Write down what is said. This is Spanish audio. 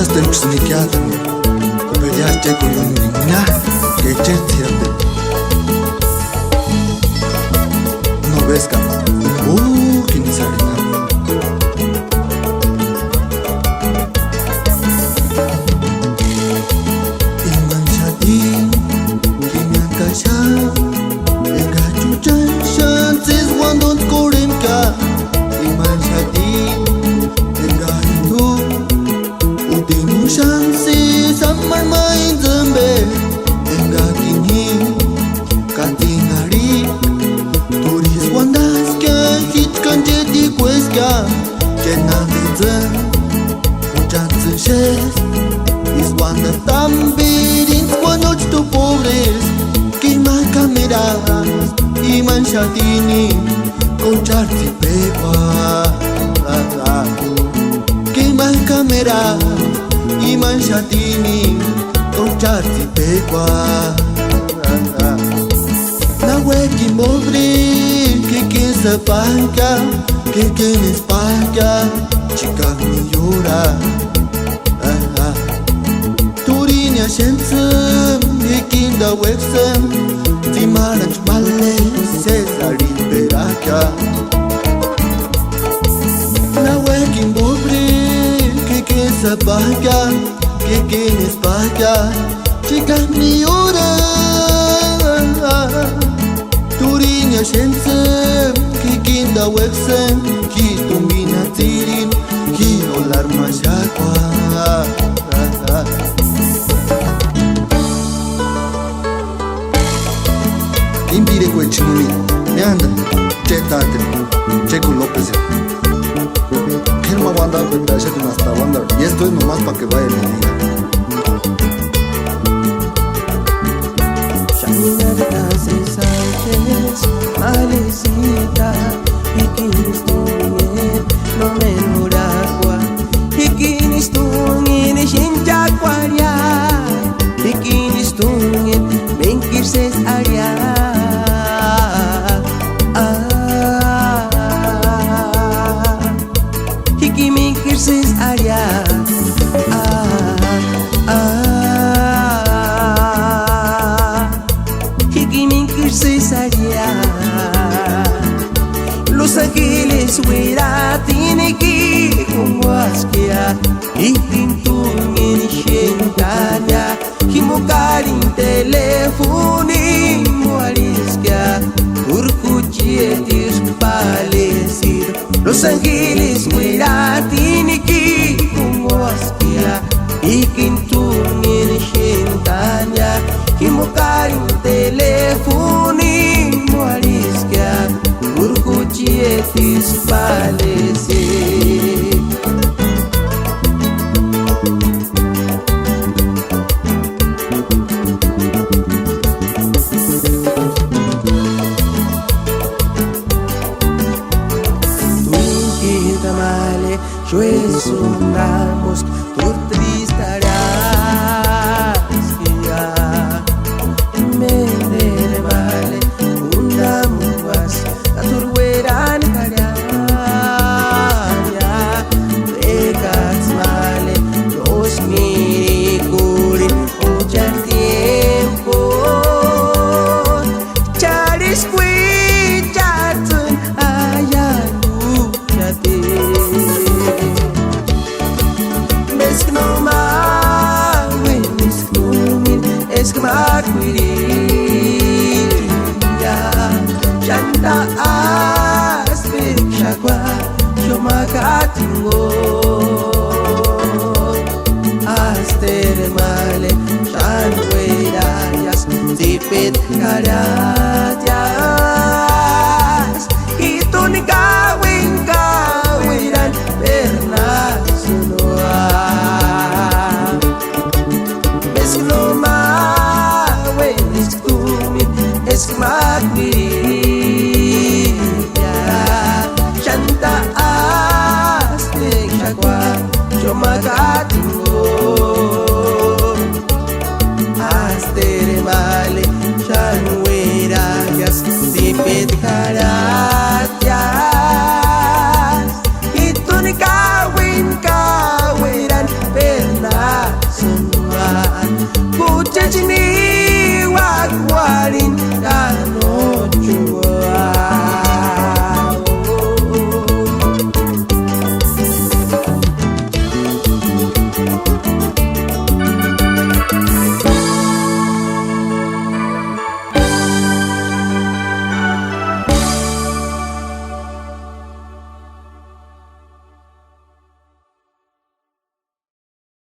Tantas tenemos ni que hacer, pero ya estoy con la niña que cierto. No ves que quién sabe nada. Y manchadín, que me han callado, el gachuchan chances cuando corren acá. Y manchadín, el gato. Utinu chances amar mai zambe enga kini katingari turis wandas kya hit kanje di kueska jena de chances shes is wanda tambirin cuando tu pobres que más cameras y manchatini con charti pepa que más cameras y manchatini con charti pegua na weki mobri que quien se paga que quien es paga chica mi llora turinia shensem y quien da wexem timarach male Cesar Iberaca na weki mobri que se paga, que quienes paga, chica mi hora. Turinia shensem, que quien da wexem, que tumbina tirin, que olar mashakwa. Impide cuechinumi, me anda, chetate, checo López. No voy a andar hasta Wander. Y esto es nomás para que vaya mi amiga. Shaminarta se sánchez, malecita, y quinistungen, no menor agua, y quinistungen, shinchacuaria, y quinistungen, venkirses aria. Kirses aria Hikimin kirses aria Los Ángeles huera tiene que kumwaskia Ikintungin shentanya Himokarin telefoni muariskia Urkuchietis palesir Los Ángeles huera tiene que kumwaskia Ikintungin shentanya Himokarin telefoni muariskia Urkuchietis palesir Yo esundamos por tristarás que ya me dele vale una muas a turgueran caria regas vale los miricuri mucho tiempo charis cuichatun ayanu chate es que macuiría Chanta aspek shakwa Shomakatingo Aster male Shanweyas Tipit karatias Itun kawin kawiran Pernas sunua Chanta aste shakwa Chomaka